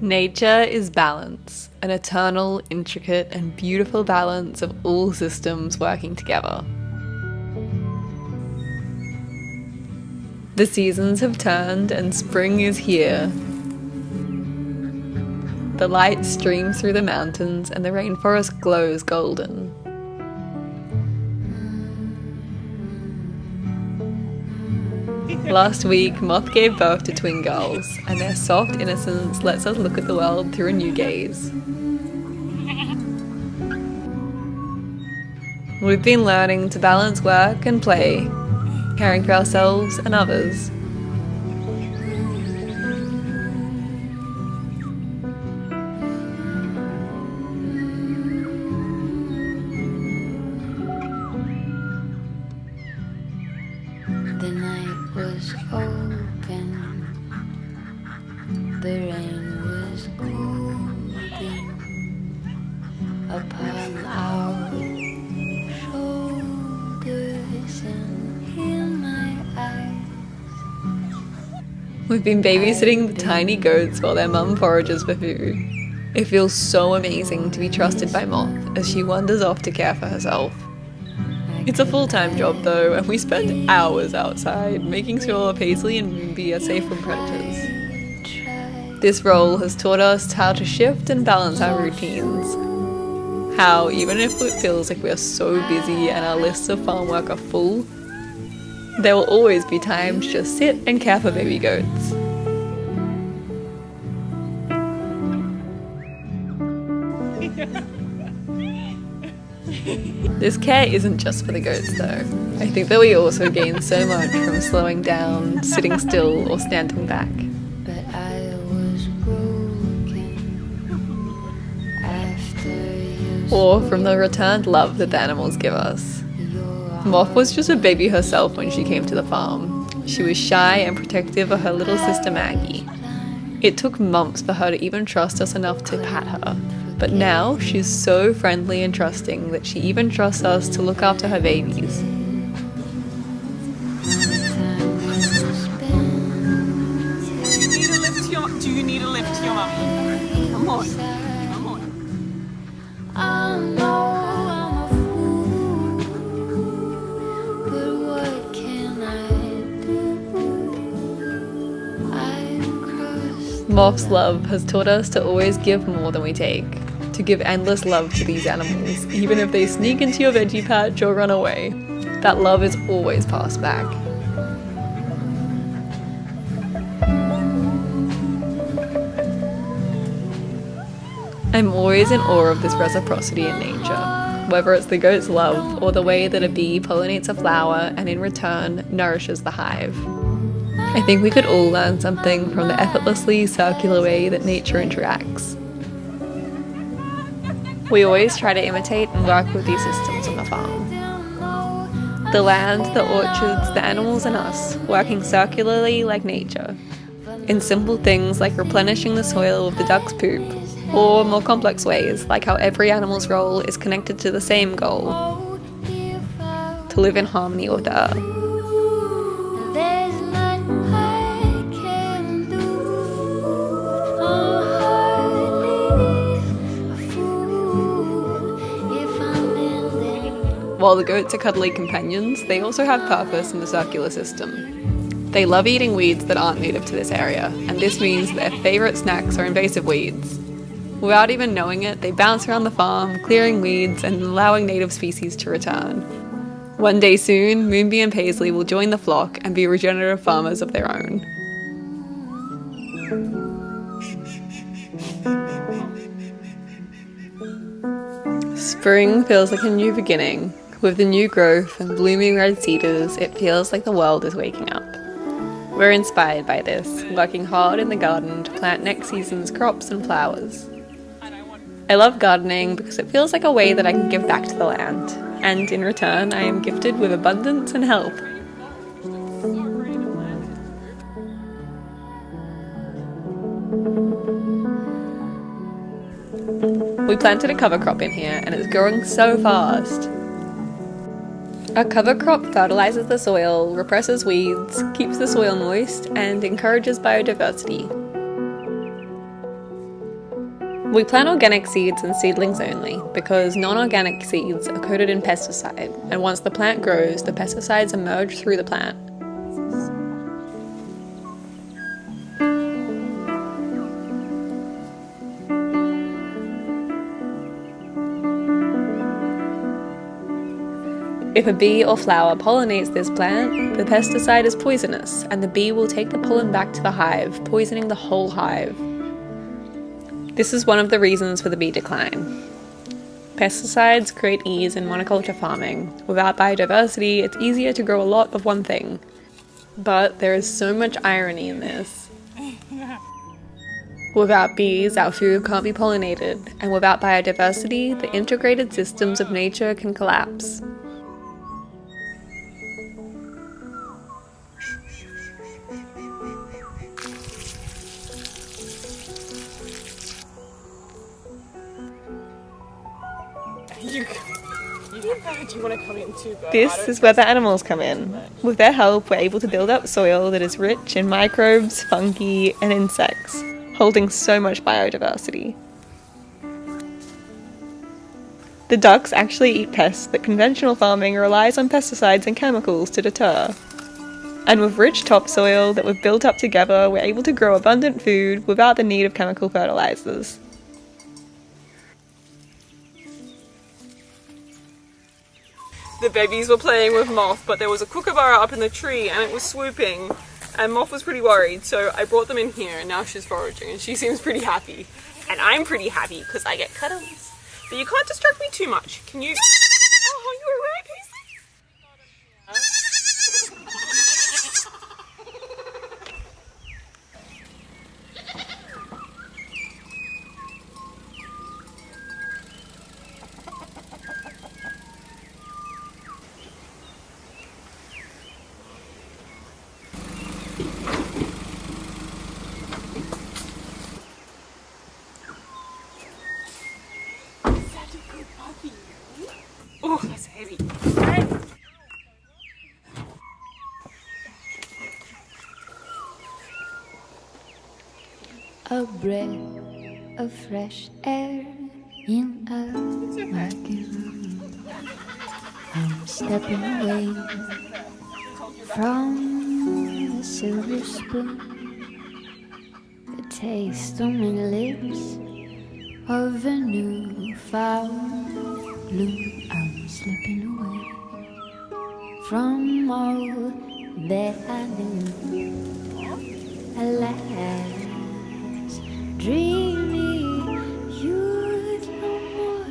Nature is balance, an eternal, intricate, and beautiful balance of all systems working together. The seasons have turned and spring is here. The light streams through the mountains and the rainforest glows golden. Last week, Moth gave birth to twin girls, and their soft innocence lets us look at the world through a new gaze. We've been learning to balance work and play, caring for ourselves and others. The night was open, the rain was golden upon our shoulders and in my eyes. We've been babysitting the tiny goats while their mum forages for food. It feels so amazing to be trusted by Moth as she wanders off to care for herself. It's a full-time job though, and we spend hours outside making sure Paisley and Moonbee are safe from predators. This role has taught us how to shift and balance our routines. How, even if it feels like we are so busy and our lists of farm work are full, there will always be time to just sit and care for baby goats. This care isn't just for the goats though. I think that we also gain so much from slowing down, sitting still, or standing back. But I was broken after you Or from the returned love that the animals give us. Moth was just a baby herself when she came to the farm. She was shy and protective of her little sister Maggie. It took months for her to even trust us enough to pat her. But now she's so friendly and trusting that she even trusts us to look after her babies. Do you need a lift to your mummy? Come on. Come on. I know I'm a fool, but what can I do? I've crossed Moth's love has taught us to always give more than we take. To give endless love to these animals, even if they sneak into your veggie patch or run away. That love is always passed back. I'm always in awe of this reciprocity in nature, whether it's the goat's love or the way that a bee pollinates a flower and in return nourishes the hive. I think we could all learn something from the effortlessly circular way that nature interacts. We always try to imitate and work with these systems on the farm. The land, the orchards, the animals and us, working circularly like nature. In simple things like replenishing the soil with the duck's poop, or more complex ways like how every animal's role is connected to the same goal, to live in harmony with the earth. There's nothing I can do. I'm hardly a fool if I'm ending. While the goats are cuddly companions, they also have purpose in the circular system. They love eating weeds that aren't native to this area, and this means their favourite snacks are invasive weeds. Without even knowing it, they bounce around the farm, clearing weeds and allowing native species to return. One day soon, Moonbee and Paisley will join the flock and be regenerative farmers of their own. Spring feels like a new beginning. With the new growth and blooming red cedars, it feels like the world is waking up. We're inspired by this, working hard in the garden to plant next season's crops and flowers. I love gardening because it feels like a way that I can give back to the land, and in return I am gifted with abundance and health. We planted a cover crop in here and it's growing so fast. A cover crop fertilizes the soil, represses weeds, keeps the soil moist, and encourages biodiversity. We plant organic seeds and seedlings only because non-organic seeds are coated in pesticide, and once the plant grows, the pesticides emerge through the plant. If a bee or flower pollinates this plant, the pesticide is poisonous, and the bee will take the pollen back to the hive, poisoning the whole hive. This is one of the reasons for the bee decline. Pesticides create ease in monoculture farming. Without biodiversity, it's easier to grow a lot of one thing. But there is so much irony in this. Without bees, our food can't be pollinated, and without biodiversity, the integrated systems of nature can collapse. You want to come in too, but This is where the animals come in. With their help, we're able to build up soil that is rich in microbes, fungi, and insects, holding so much biodiversity. The ducks actually eat pests that conventional farming relies on pesticides and chemicals to deter. And with rich topsoil that we've built up together, we're able to grow abundant food without the need of chemical fertilizers. The babies were playing with Moth, but there was a kookaburra up in the tree and it was swooping, and Moth was pretty worried, so I brought them in here and now she's foraging and she seems pretty happy. And I'm pretty happy because I get cuddles. But you can't distract me too much. Can you? Oh, you alright, Paisley? Oh, that's heavy. A breath of fresh air in a murky room. I'm stepping away from the silver spoon. The taste on my lips of a new found bloom. I'm slipping away from all that I knew. Alas, dreamy youth no more,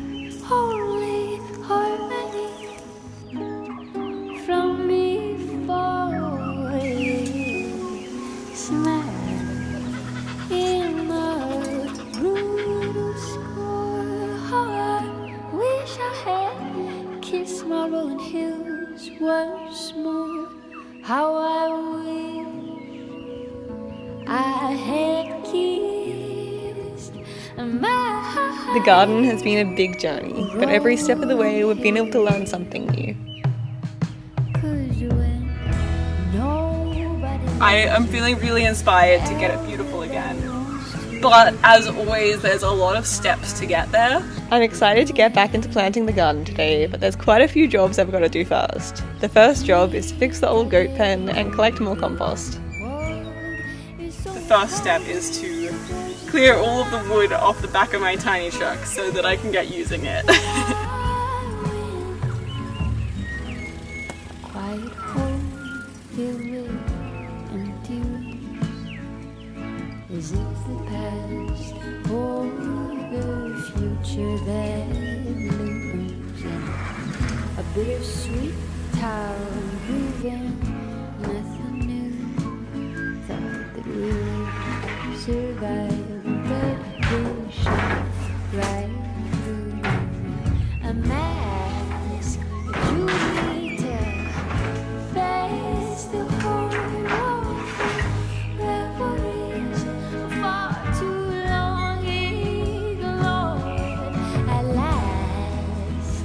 holy harmony from before. Smile in the brutal score. How I wish I had kissed my rolling hills once more. How I wish I had kissed my. The garden has been a big journey, but every step of the way we've been able to learn something new. I am feeling really inspired to get it beautiful again. But as always, there's a lot of steps to get there. I'm excited to get back into planting the garden today, but there's quite a few jobs I've got to do first. The first job is to fix the old goat pen and collect more compost. The first step is to clear all of the wood off the back of my tiny truck so that I can get using it. Quiet home filled with empty rooms. Is it the past or the future that looms? A bittersweet town moving, nothing new. Thought that we would survive, but we shot right through. A mask, Julieta, face the horror reveries. Far too long ignored. At last,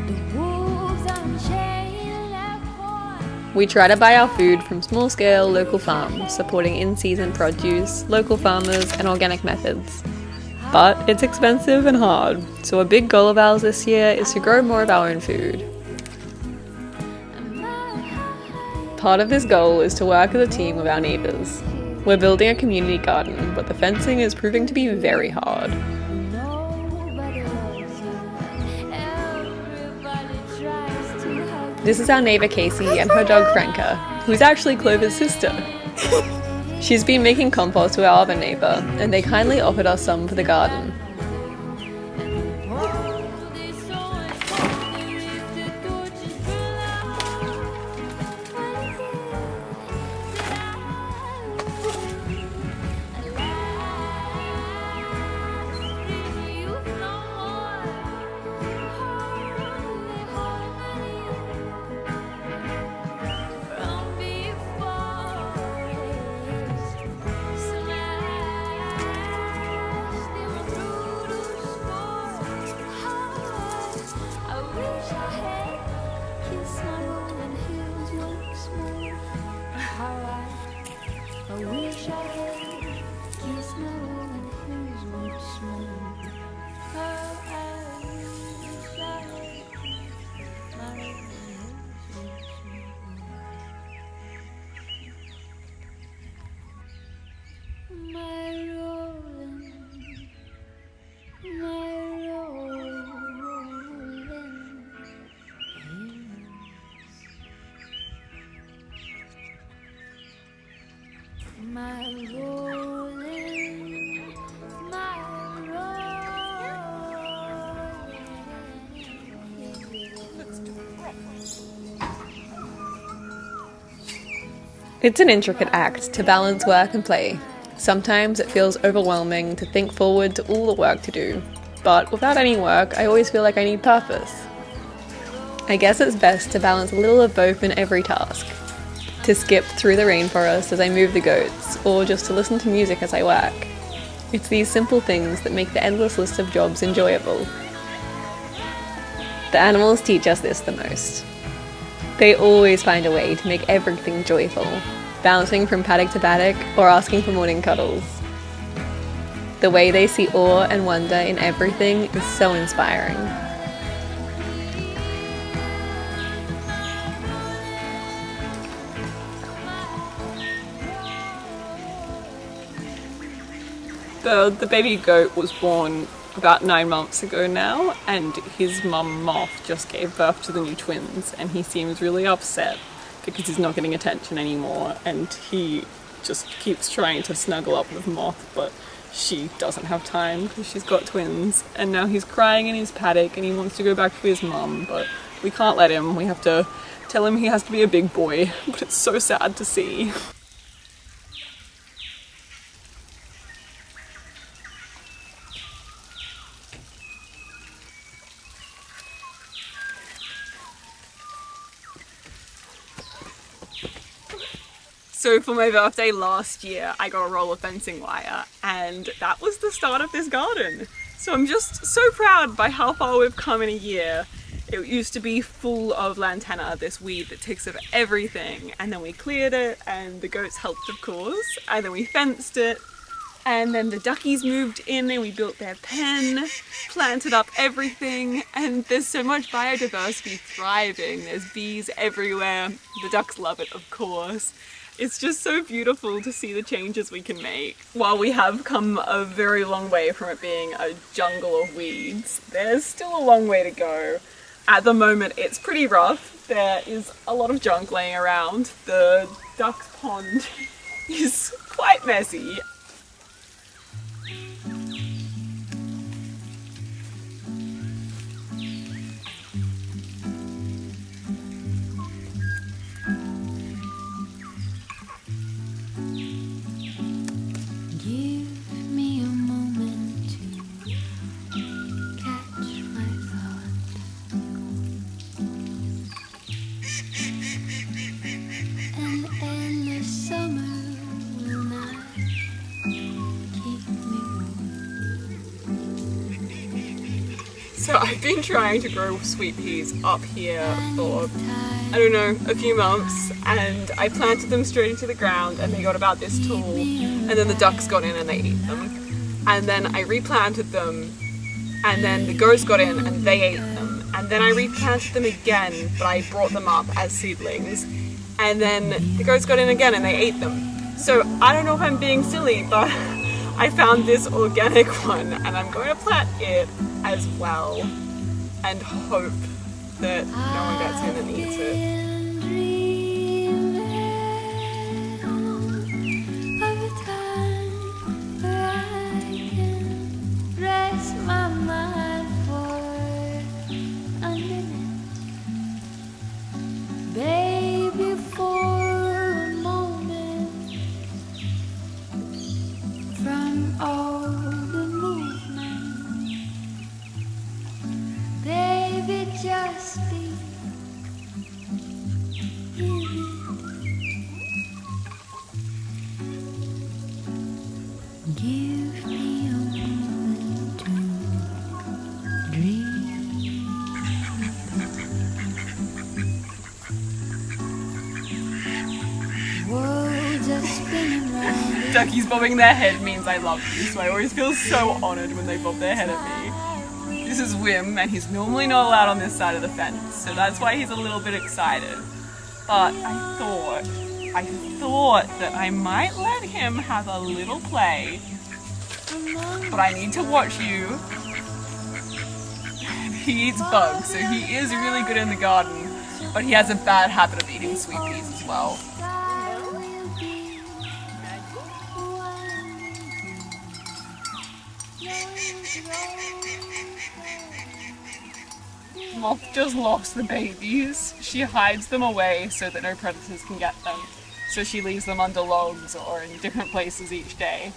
the wolves unchained their horns. We try to buy our food from small-scale local farms, supporting in-season produce, local farmers, and organic methods. But it's expensive and hard, so a big goal of ours this year is to grow more of our own food. Part of this goal is to work as a team with our neighbours. We're building a community garden, but the fencing is proving to be very hard. This is our neighbour Casey and her dog Franca, who's actually Clover's sister. She's been making compost with our other neighbour, and they kindly offered us some for the garden. It's an intricate act to balance work and play. Sometimes it feels overwhelming to think forward to all the work to do, but without any work, I always feel like I need purpose. I guess it's best to balance a little of both in every task. To skip through the rainforest as I move the goats, or just to listen to music as I work. It's these simple things that make the endless list of jobs enjoyable. The animals teach us this the most. They always find a way to make everything joyful, bouncing from paddock to paddock or asking for morning cuddles. The way they see awe and wonder in everything is so inspiring. The baby goat was born about 9 months ago now, and his mum Moth just gave birth to the new twins, and he seems really upset because he's not getting attention anymore, and he just keeps trying to snuggle up with Moth, but she doesn't have time because she's got twins, and now he's crying in his paddock and he wants to go back to his mum, but we can't let him. We have to tell him he has to be a big boy, but it's so sad to see. So for my birthday last year, I got a roll of fencing wire, and that was the start of this garden. So I'm just so proud by how far we've come in a year. It used to be full of lantana, this weed that takes over everything, and then we cleared it, and the goats helped of course, and then we fenced it, and then the duckies moved in and we built their pen, planted up everything, and there's so much biodiversity thriving. There's bees everywhere. The ducks love it, of course. It's just so beautiful to see the changes we can make. While we have come a very long way from it being a jungle of weeds, there's still a long way to go. At the moment, it's pretty rough. There is a lot of junk laying around. The duck's pond is quite messy. So I've been trying to grow sweet peas up here for, I don't know, a few months, and I planted them straight into the ground and they got about this tall, and then the ducks got in and they ate them. and then I replanted them, and then the goats got in and they ate them, and then I replanted them again, but I brought them up as seedlings, and then the goats got in again and they ate them. So I don't know if I'm being silly, but I found this organic one and I'm going to plant it as well and hope that no one gets in and eats it. Just be in it. Give me a moment to dream. World just spinning round. Duckies bobbing their head means I love you, so I always feel so honoured when they bob their head at me. This is Wim, and he's normally not allowed on this side of the fence, so that's why he's a little bit excited. But I thought that I might let him have a little play. But I need to watch you. He eats bugs, so he is really good in the garden, but he has a bad habit of eating sweet peas as well. Moth just lost the babies. She hides them away so that no predators can get them. So she leaves them under logs or in different places each day.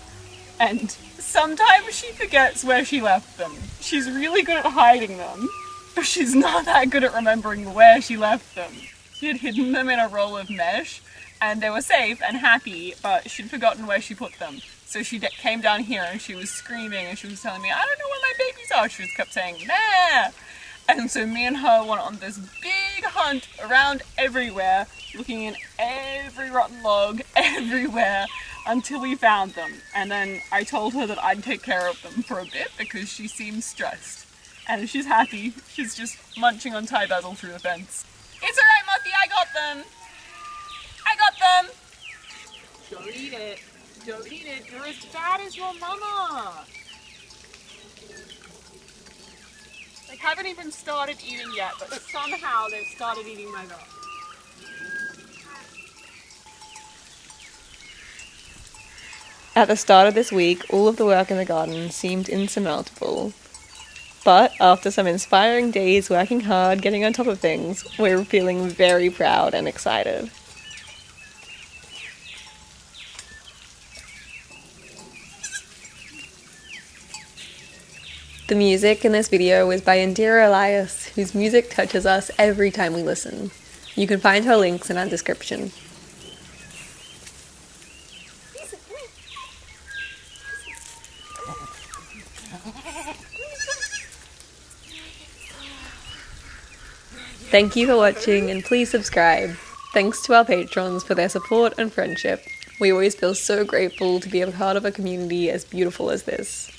And sometimes she forgets where she left them. She's really good at hiding them, but she's not that good at remembering where she left them. She had hidden them in a roll of mesh and they were safe and happy, but she'd forgotten where she put them. So she came down here and she was screaming and she was telling me, I don't know where my babies are. She just kept saying, meh. And so me and her went on this big hunt around everywhere, looking in every rotten log, everywhere, until we found them. And then I told her that I'd take care of them for a bit because she seems stressed. And she's happy. She's just munching on Thai basil through the fence. It's alright, Muffy, I got them! I got them! Don't eat it. Don't eat it. You're as bad as your mama. They haven't even started eating yet, but somehow they've started eating my dog. At the start of this week, all of the work in the garden seemed insurmountable. But after some inspiring days working hard, getting on top of things, we're feeling very proud and excited. The music in this video is by Indira Elias, whose music touches us every time we listen. You can find her links in our description. Thank you for watching and please subscribe. Thanks to our patrons for their support and friendship. We always feel so grateful to be a part of a community as beautiful as this.